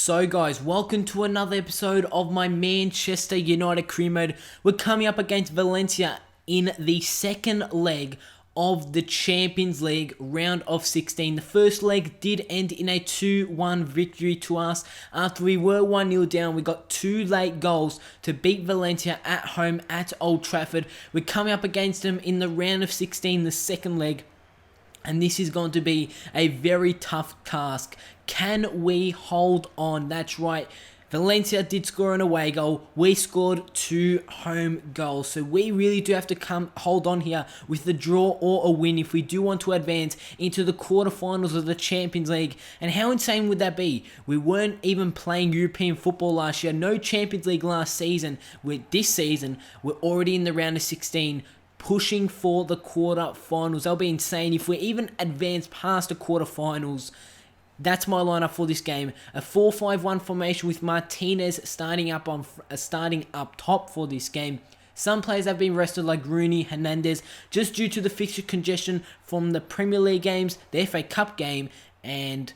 So guys, welcome to another episode of my Manchester United crew mode. We're coming up against Valencia in the second leg of the Champions League round of 16. The first leg did end in a 2-1 victory to us. After we were 1-0 down, we got two late goals to beat Valencia at home at Old Trafford. We're coming up against them in the round of 16, the second leg. And this is going to be a very tough task. Can we hold on? That's right. Valencia did score an away goal. We scored two home goals. So we really do have to hold on here with the draw or a win if we do want to advance into the quarterfinals of the Champions League. And how insane would that be? We weren't even playing European football last year. No Champions League last season. With this season, we're already in the round of 16. Pushing for the quarterfinals. That'll be insane if we even advance past the quarterfinals. That's my lineup for this game. A 4-5-1 formation with Martinez starting up top for this game. Some players have been rested like Rooney, Hernandez, just due to the fixture congestion from the Premier League games, the FA Cup game, and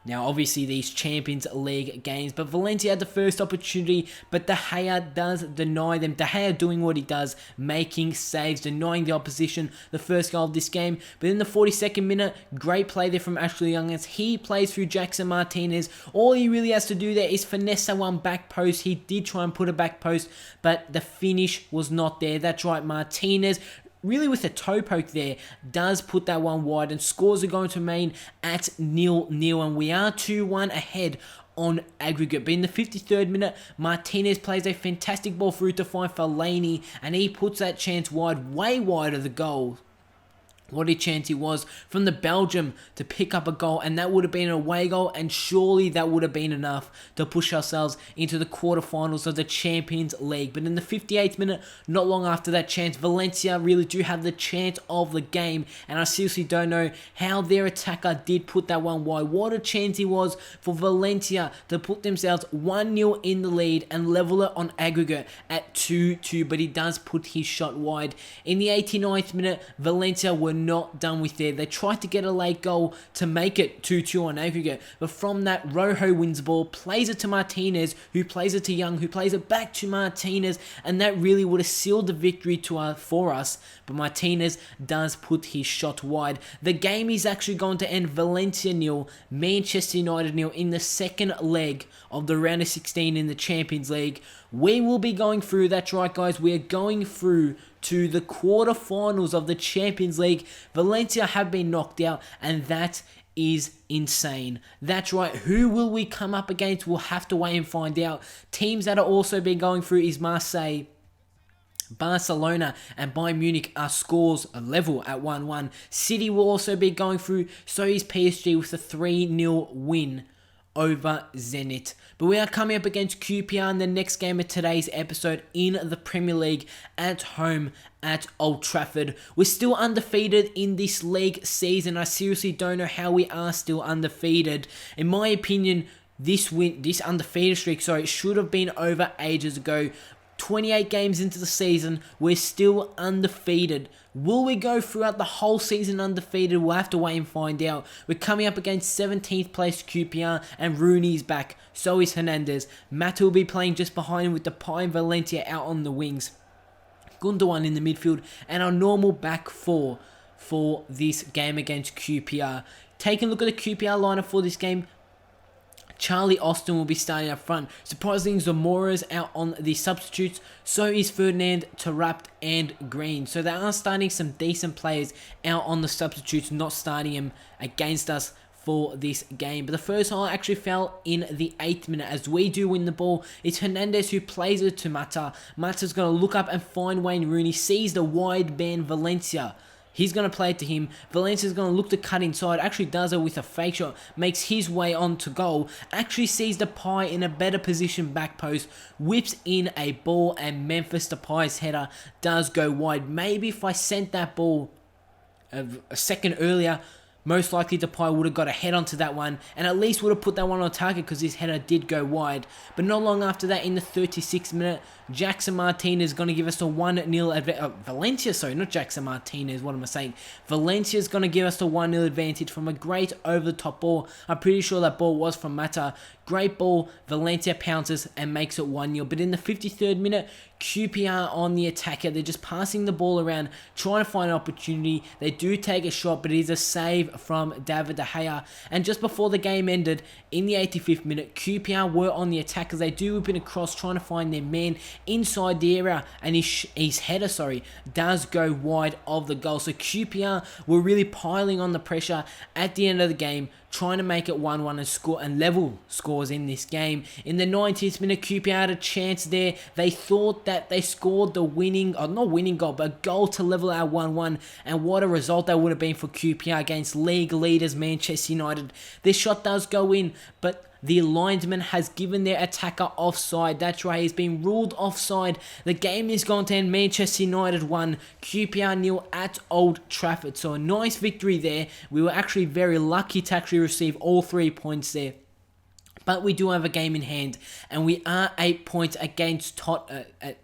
now, obviously, these Champions League games. But Valencia had the first opportunity, but De Gea does deny them. De Gea doing what he does, making saves, denying the opposition the first goal of this game. But in the 42nd minute, great play there from Ashley Young as he plays through Jackson Martinez. All he really has to do there is finesse that one back post. He did try and put a back post, but the finish was not there. That's right, Martinez, really with a toe poke there, does put that one wide, and scores are going to remain at 0-0, and we are 2-1 ahead on aggregate. But in the 53rd minute, Martinez plays a fantastic ball through to find Fellaini, and he puts that chance wide, way wide of the goal. What a chance it was from the Belgium to pick up a goal, and that would have been an away goal, and surely that would have been enough to push ourselves into the quarterfinals of the Champions League. But in the 58th minute, not long after that chance, Valencia really do have the chance of the game, and I seriously don't know how their attacker did put that one wide. What a chance it was for Valencia to put themselves 1-0 in the lead and level it on aggregate at 2-2, but he does put his shot wide. In the 89th minute, Valencia were not done with there. They tried to get a late goal to make it 2-2 on aggregate, but from that, Rojo wins the ball, plays it to Martinez, who plays it to Young, who plays it back to Martinez, and that really would have sealed the victory for us, but Martinez does put his shot wide. The game is actually going to end Valencia 0, Manchester United 0 in the second leg of the round of 16 in the Champions League. We will be going through, that's right guys, we are going through to the quarterfinals of the Champions League. Valencia have been knocked out, and that is insane. That's right, who will we come up against? We'll have to wait and find out. Teams that are also been going through is Marseille, Barcelona, and Bayern Munich are scores level at 1-1. City will also be going through, so is PSG with a 3-0 win over Zenit. But we are coming up against QPR in the next game of today's episode in the Premier League at home at Old Trafford. We're still undefeated in this league season. I seriously don't know how we are still undefeated. In my opinion, this undefeated streak, should have been over ages ago. 28 games into the season, we're still undefeated. Will we go throughout the whole season undefeated? We'll have to wait and find out. We're coming up against 17th place QPR, and Rooney's back. So is Hernandez. Mata will be playing just behind him with Depay and Valencia out on the wings. Gundogan in the midfield, and our normal back four for this game against QPR. Taking a look at the QPR lineup for this game, Charlie Austin will be starting up front. Surprisingly, Zamora's out on the substitutes. So is Ferdinand, Taarabt, and Green. So they are starting some decent players out on the substitutes, not starting them against us for this game. But the first goal actually fell in the 8th minute as we do win the ball. It's Hernandez who plays it to Mata. Mata's going to look up and find Wayne Rooney. Sees the wide man Valencia. He's going to play it to him. Valencia's going to look to cut inside. Actually does it with a fake shot. Makes his way on to goal. Actually sees Depay in a better position back post. Whips in a ball, and Memphis Depay's header does go wide. Maybe if I sent that ball a second earlier, most likely Depay would have got a head onto that one and at least would have put that one on target because his header did go wide. But not long after that, in the 36th minute, Jackson Martinez is going to give us a 1-0 advantage. Valencia, sorry, not Jackson Martinez, what am I saying? Valencia is going to give us the 1-0 advantage from a great over-the-top ball. I'm pretty sure that ball was from Mata. Great ball, Valencia pounces and makes it 1-0. But in the 53rd minute, QPR on the attacker. They're just passing the ball around, trying to find an opportunity. They do take a shot, but it is a save from David De Gea. And just before the game ended, in the 85th minute, QPR were on the attack as they do whip it across, trying to find their man inside the area, and his header, does go wide of the goal. So QPR were really piling on the pressure at the end of the game, trying to make it 1-1 and score and level scores in this game. In the 90th minute, QPR had a chance there. They thought that they scored the winning, or not winning goal, but a goal to level out 1-1. And what a result that would have been for QPR against league leaders Manchester United. This shot does go in, but the linesman has given their attacker offside. That's right, he's been ruled offside. The game is going to end Manchester United 1, QPR 0 at Old Trafford. So a nice victory there. We were actually very lucky to actually receive all 3 points there. But we do have a game in hand, and we are 8 points against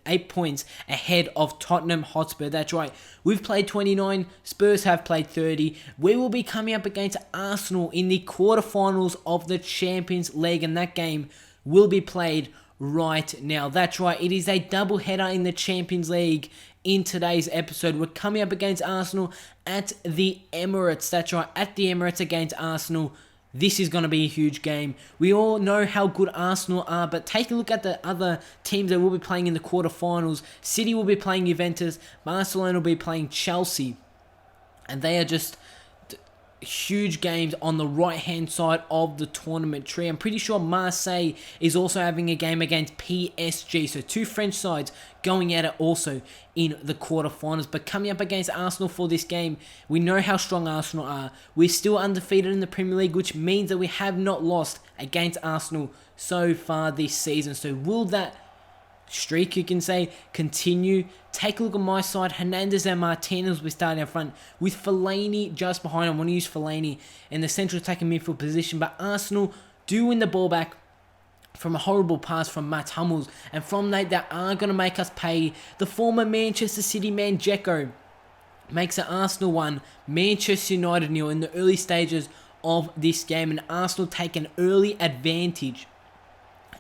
8 points ahead of Tottenham Hotspur. That's right. We've played 29. Spurs have played 30. We will be coming up against Arsenal in the quarterfinals of the Champions League, and that game will be played right now. That's right. It is a double header in the Champions League. In today's episode, we're coming up against Arsenal at the Emirates. That's right. At the Emirates against Arsenal. This is going to be a huge game. We all know how good Arsenal are, but take a look at the other teams that will be playing in the quarterfinals. City will be playing Juventus. Barcelona will be playing Chelsea. And they are just huge games on the right-hand side of the tournament tree. I'm pretty sure Marseille is also having a game against PSG. So 2 French sides going at it also in the quarterfinals. But coming up against Arsenal for this game, we know how strong Arsenal are. We're still undefeated in the Premier League, which means that we have not lost against Arsenal so far this season. So will that streak, you can say, continue? Take a look at my side. Hernandez and Martinez will be starting up front with Fellaini just behind him. I want to use Fellaini in the central attacking midfield position, but Arsenal do win the ball back from a horrible pass from Matt Hummels, and from that, they are going to make us pay. The former Manchester City man, Dzeko, makes it Arsenal 1, Manchester United 0 in the early stages of this game, and Arsenal take an early advantage.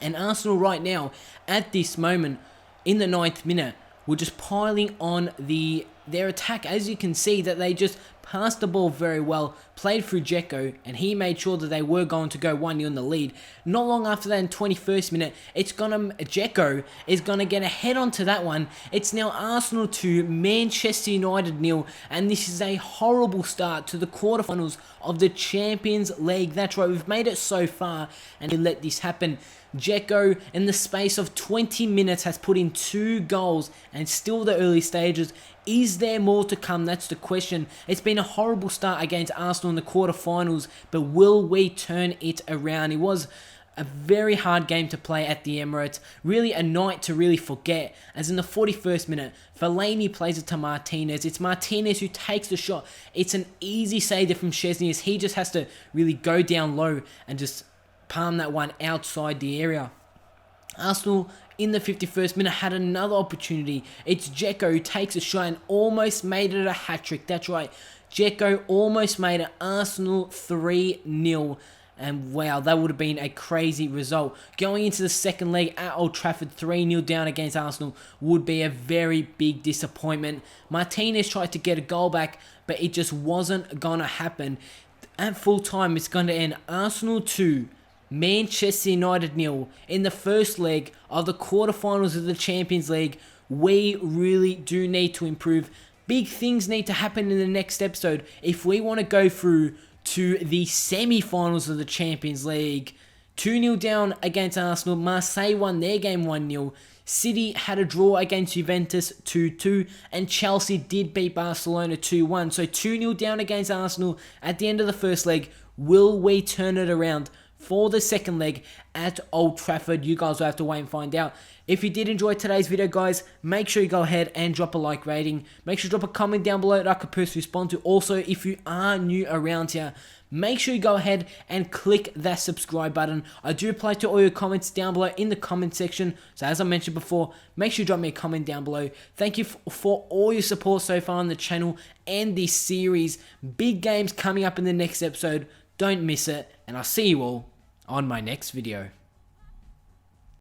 And Arsenal right now, at this moment, in the 9th minute, were just piling on their attack. As you can see, that they just passed the ball very well, played through Dzeko, and he made sure that they were going to go 1-0 in the lead. Not long after that, in 21st minute, Dzeko is gonna get a head onto that one. It's now Arsenal 2, Manchester United 0, and this is a horrible start to the quarterfinals of the Champions League. That's right, we've made it so far, and we let this happen. Dzeko, in the space of 20 minutes, has put in 2 goals, and still the early stages. Is there more to come? That's the question. It's been a horrible start against Arsenal in the quarterfinals, but will we turn it around? It was a very hard game to play at the Emirates. Really a night to really forget, as in the 41st minute, Fellaini plays it to Martinez. It's Martinez who takes the shot. It's an easy save from Szczesny, as he just has to really go down low and just palm that one outside the area. Arsenal, in the 51st minute, had another opportunity. It's Dzeko who takes a shot and almost made it a hat-trick. That's right, Dzeko almost made it. Arsenal 3-0. And wow, that would have been a crazy result. Going into the second leg at Old Trafford, 3-0 down against Arsenal would be a very big disappointment. Martinez tried to get a goal back, but it just wasn't going to happen. At full time, it's going to end Arsenal 2, Manchester United 0 in the first leg of the quarterfinals of the Champions League. We really do need to improve. Big things need to happen in the next episode if we want to go through to the semi-finals of the Champions League. 2-0 down against Arsenal. Marseille won their game 1-0. City had a draw against Juventus 2-2, and Chelsea did beat Barcelona 2-1. So 2-0 down against Arsenal at the end of the first leg. Will we turn it around for the second leg at Old Trafford. You guys will have to wait and find out. If you did enjoy today's video, guys, make sure you go ahead and drop a like rating. Make sure to drop a comment down below that I could personally respond to. Also, if you are new around here, make sure you go ahead and click that subscribe button. I do reply to all your comments down below in the comment section. So as I mentioned before, make sure you drop me a comment down below. Thank you for all your support so far on the channel and this series. Big games coming up in the next episode. Don't miss it. And I'll see you all on my next video.